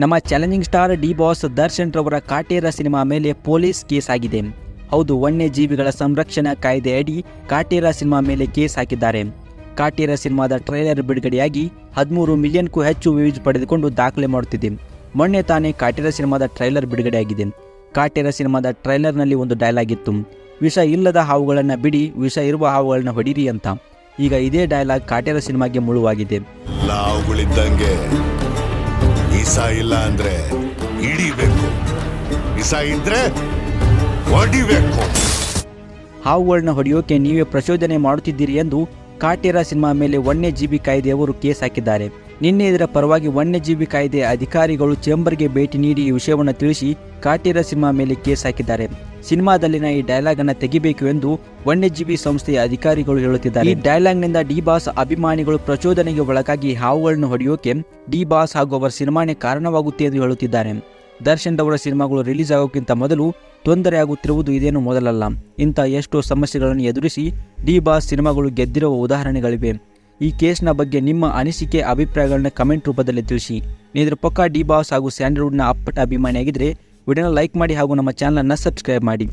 ನಮ್ಮ challenging star D boss Darshan ರವರ Kaatera cinema ಮೇಲೆ ಪೊಲೀಸ್ ಕೇಸ್ ಆಗಿದೆ. ಹೌದು, ವನ್ಯಜೀವಿಗಳ ಸಂರಕ್ಷಣಾ ಕಾಯ್ದೆ ಅಡಿ ಕಾಟೇರ ಸಿನಿಮಾ ಮೇಲೆ ಕೇಸ್ ಹಾಕಿದ್ದಾರೆ. ಕಾಟೇರ ಸಿನಿಮಾದ ಟ್ರೈಲರ್ ಬಿಡುಗಡೆಯಾಗಿ 13 ಮಿಲಿಯನ್ಗೂ ಹೆಚ್ಚು ವ್ಯೂಸ್ ಪಡೆದುಕೊಂಡು ದಾಖಲೆ ಮಾಡುತ್ತಿದೆ. ಮೊನ್ನೆ ತಾನೇ ಕಾಟೇರ ಸಿನಿಮಾದ ಟ್ರೈಲರ್ ಬಿಡುಗಡೆಯಾಗಿದೆ. ಕಾಟೇರ ಸಿನಿಮಾದ ಟ್ರೈಲರ್ನಲ್ಲಿ ಒಂದು ಡೈಲಾಗ್ ಇತ್ತು, ವಿಷ ಇಲ್ಲದ ಹಾವುಗಳನ್ನು ಬಿಡಿ, ವಿಷ ಇರುವ ಹಾವುಗಳನ್ನ ಹೊಡೀರಿ ಅಂತ. ಈಗ ಇದೇ ಡೈಲಾಗ್ ಕಾಟೇರ ಸಿನಿಮಾಗೆ ಮುಳುವಾಗಿದೆ. ವಿಷ ಇಲ್ಲ ಅಂದ್ರೆ ಹಿಡಿಬೇಕು, ವಿಷ ಇದ್ರೆ ಹೊಡಿಬೇಕು. ಹಾವುಗಳನ್ನ ಹೊಡೆಯೋಕೆ ನೀವೇ ಪ್ರಚೋದನೆ ಮಾಡುತ್ತಿದ್ದೀರಿ ಎಂದು ಕಾಟೇರ ಸಿನಿಮಾ ಮೇಲೆ ವನ್ಯಜೀವಿ ಕಾಯ್ದೆಯವರು ಕೇಸ್ ಹಾಕಿದ್ದಾರೆ. ನಿನ್ನೆ ಇದರ ಪರವಾಗಿ ವನ್ಯಜೀವಿ ಕಾಯ್ದೆ ಅಧಿಕಾರಿಗಳು ಚೇಂಬರ್ಗೆ ಭೇಟಿ ನೀಡಿ ಈ ವಿಷಯವನ್ನು ತಿಳಿಸಿ ಕಾಟೇರ ಸಿನಿಮಾ ಮೇಲೆ ಕೇಸ್ ಹಾಕಿದ್ದಾರೆ. ಸಿನಿಮಾದಲ್ಲಿನ ಈ ಡೈಲಾಗ್ ಅನ್ನು ತೆಗಿಬೇಕು ಎಂದು ವನ್ಯಜೀವಿ ಸಂಸ್ಥೆಯ ಅಧಿಕಾರಿಗಳು ಹೇಳುತ್ತಿದ್ದಾರೆ. ಈ ಡೈಲಾಗ್ನಿಂದ ಡಿ ಬಾಸ್ ಅಭಿಮಾನಿಗಳು ಪ್ರಚೋದನೆಗೆ ಒಳಗಾಗಿ ಹಾವುಗಳನ್ನು ಹೊಡೆಯೋಕೆ ಡಿ ಬಾಸ್ ಹಾಗೂ ಅವರ ಸಿನಿಮಾನೇ ಕಾರಣವಾಗುತ್ತೆ ಎಂದು ಹೇಳುತ್ತಿದ್ದಾರೆ. ದರ್ಶನ್ ಅವರ ಸಿನಿಮಾಗಳು ರಿಲೀಸ್ ಆಗೋಕ್ಕಿಂತ ಮೊದಲು ತೊಂದರೆ ಆಗುತ್ತಿರುವುದು ಇದೇನು ಮೊದಲಲ್ಲ. ಇಂಥ ಎಷ್ಟೋ ಸಮಸ್ಯೆಗಳನ್ನು ಎದುರಿಸಿ ಡಿ ಬಾಸ್ ಸಿನಿಮಾಗಳು ಗೆದ್ದಿರುವ ಉದಾಹರಣೆಗಳಿವೆ. ಈ ಕೇಸ್ನ ಬಗ್ಗೆ ನಿಮ್ಮ ಅನಿಸಿಕೆ ಅಭಿಪ್ರಾಯಗಳನ್ನ ಕಮೆಂಟ್ ರೂಪದಲ್ಲಿ ತಿಳಿಸಿ. ಇದರ ಪಕ್ಕ ಡಿ ಬಾಸ್ ಹಾಗೂ ಸ್ಯಾಂಡಲ್ವುಡ್ನ ಅಪ್ಪಟ ಅಭಿಮಾನಿಯಾಗಿದ್ದರೆ ವಿಡಿಯೋನ ಲೈಕ್ ಮಾಡಿ ಹಾಗೂ ನಮ್ಮ ಚಾನಲನ್ನು ಸಬ್ಸ್ಕ್ರೈಬ್ ಮಾಡಿ.